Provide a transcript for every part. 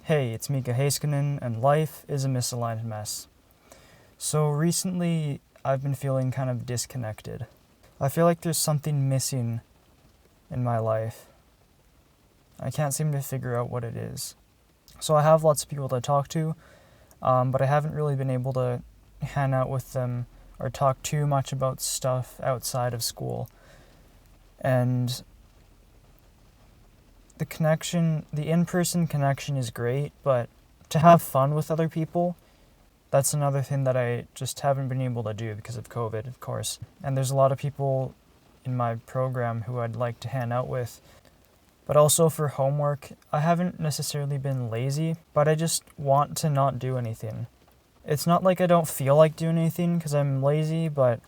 Hey, it's Mika Heiskanen, and life is a misaligned mess. So recently, I've been feeling kind of disconnected. I feel like there's something missing in my life. I can't seem to figure out what it is. So I have lots of people to talk to, but I haven't really been able to hang out with them or talk too much about stuff outside of school. And the in-person connection is great, but to have fun with other people, that's another thing that I just haven't been able to do because of COVID, of course. And there's a lot of people in my program who I'd like to hang out with. But also for homework, I haven't necessarily been lazy, but I just want to not do anything. It's not like I don't feel like doing anything because I'm lazy, but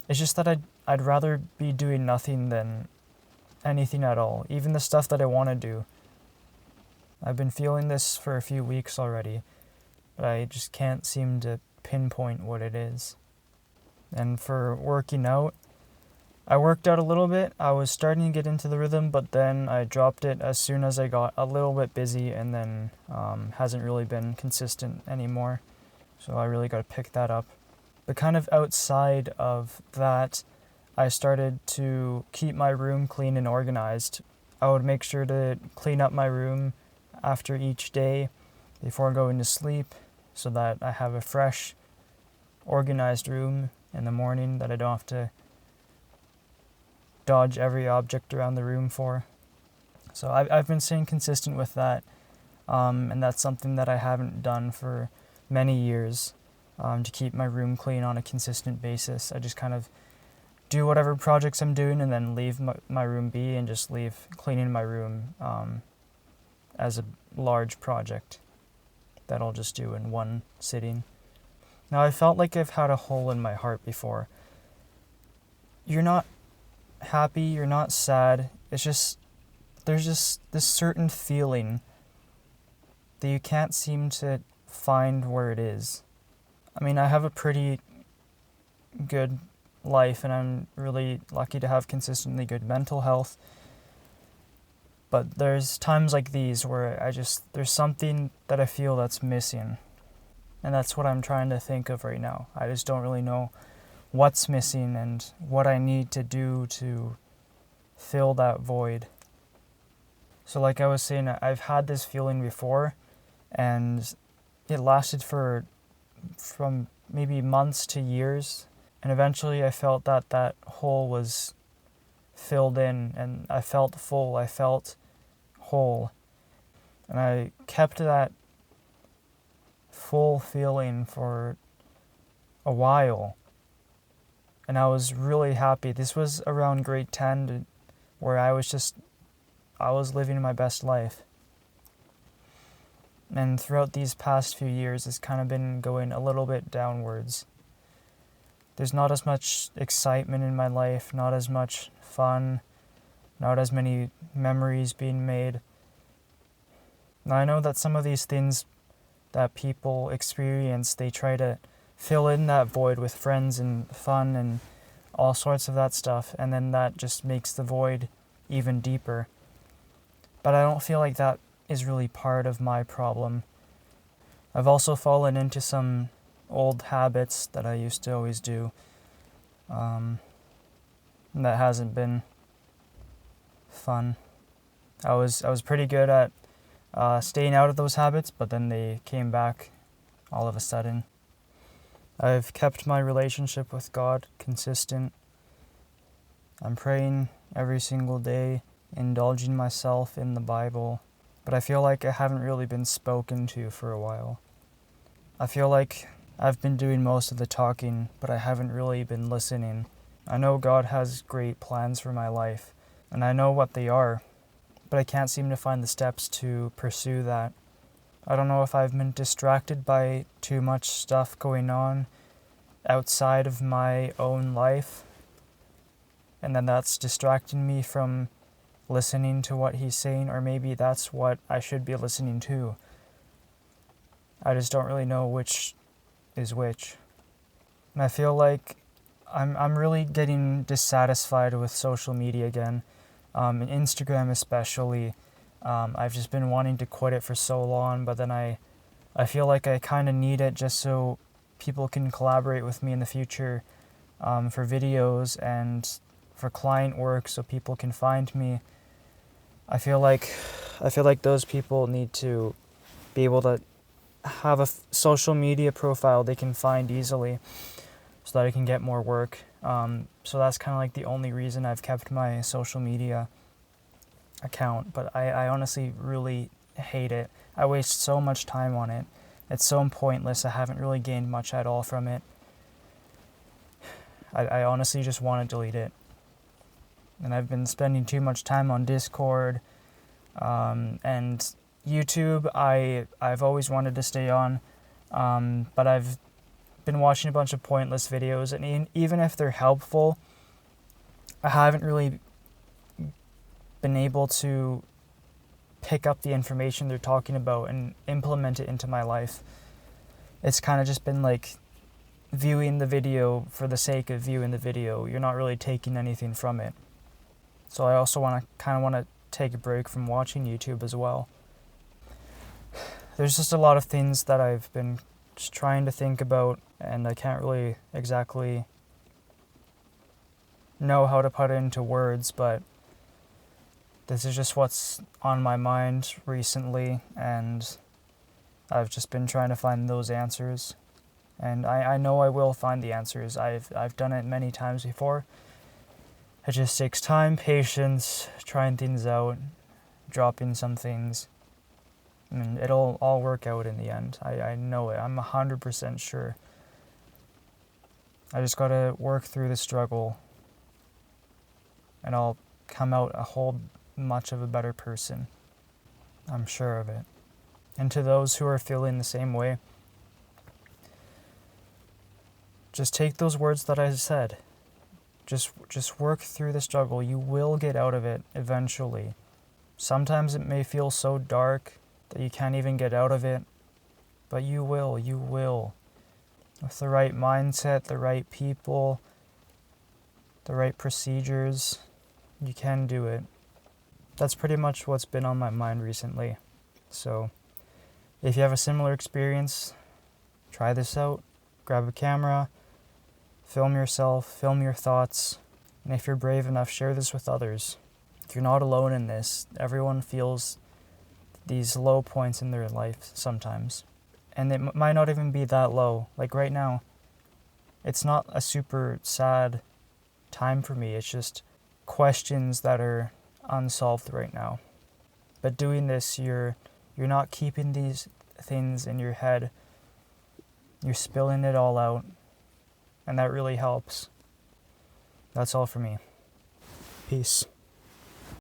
it's just that I'd rather be doing nothing than anything at all, even the stuff that I want to do. I've been feeling this for a few weeks already, but I just can't seem to pinpoint what it is. And for working out, I worked out a little bit. I was starting to get into the rhythm, but then I dropped it as soon as I got a little bit busy, and then hasn't really been consistent anymore. So I really got to pick that up. But kind of outside of that, I started to keep my room clean and organized. I would make sure to clean up my room after each day before going to sleep so that I have a fresh, organized room in the morning that I don't have to dodge every object around the room for. So I've been staying consistent with that, and that's something that I haven't done for many years, to keep my room clean on a consistent basis. I just kind of do whatever projects I'm doing and then leave my room be and just leave cleaning my room as a large project that I'll just do in one sitting. Now, I felt like I've had a hole in my heart before. You're not happy, you're not sad, it's just, there's just this certain feeling that you can't seem to find where it is. I mean, I have a pretty good life and I'm really lucky to have consistently good mental health, but there's times like these where there's something that I feel that's missing, and that's what I'm trying to think of right now. I just don't really know what's missing and what I need to do to fill that void. So like I was saying, I've had this feeling before, and it lasted from maybe months to years, and eventually I felt that hole was filled in, and I felt full, I felt whole, and I kept that full feeling for a while. And I was really happy. This was around grade 10 where I was living my best life. And throughout these past few years, it's kind of been going a little bit downwards. There's not as much excitement in my life, not as much fun, not as many memories being made. Now, I know that some of these things that people experience, they try to fill in that void with friends and fun and all sorts of that stuff, and then that just makes the void even deeper. But I don't feel like that is really part of my problem. I've also fallen into some old habits that I used to always do, and that hasn't been fun. I was pretty good at staying out of those habits, but then they came back all of a sudden. I've kept my relationship with God consistent. I'm praying every single day, indulging myself in the Bible, but I feel like I haven't really been spoken to for a while. I feel like I've been doing most of the talking, but I haven't really been listening. I know God has great plans for my life, and I know what they are, but I can't seem to find the steps to pursue that. I don't know if I've been distracted by too much stuff going on outside of my own life, and then that's distracting me from listening to what he's saying, or maybe that's what I should be listening to. I just don't really know which is which. And I feel like I'm really getting dissatisfied with social media again, and Instagram especially. I've just been wanting to quit it for so long, but then I feel like I kind of need it just so people can collaborate with me in the future for videos and for client work, so people can find me. I feel like those people need to be able to have a social media profile they can find easily, so that I can get more work. So that's kind of like the only reason I've kept my social media account, but I honestly really hate it. I waste so much time on it. It's so pointless. I haven't really gained much at all from it. I honestly just want to delete it. And I've been spending too much time on Discord, and YouTube. I've always wanted to stay on, but I've been watching a bunch of pointless videos, and even if they're helpful, I haven't really been able to pick up the information they're talking about and implement it into my life. It's kind of just been like viewing the video for the sake of viewing the video. You're not really taking anything from it. So I also want to take a break from watching YouTube as well. There's just a lot of things that I've been just trying to think about, and I can't really exactly know how to put it into words, but this is just what's on my mind recently, and I've just been trying to find those answers. And I know I will find the answers. I've done it many times before. It just takes time, patience, trying things out, dropping some things, and it'll all work out in the end. I know it. I'm 100% sure. I just gotta work through the struggle, and I'll come out a whole much of a better person. I'm sure of it. And to those who are feeling the same way, just take those words that I said. Just work through the struggle. You will get out of it eventually. Sometimes it may feel so dark that you can't even get out of it, but you will. With the right mindset, the right people, the right procedures, you can do it. That's pretty much what's been on my mind recently. So if you have a similar experience, try this out. Grab a camera, film yourself, film your thoughts, and if you're brave enough, share this with others. You're not alone in this. Everyone feels these low points in their life sometimes. And it might not even be that low. Like right now, it's not a super sad time for me. It's just questions that are unsolved right now. But doing this, you're not keeping these things in your head. You're spilling it all out, and that really helps. That's all for me. Peace.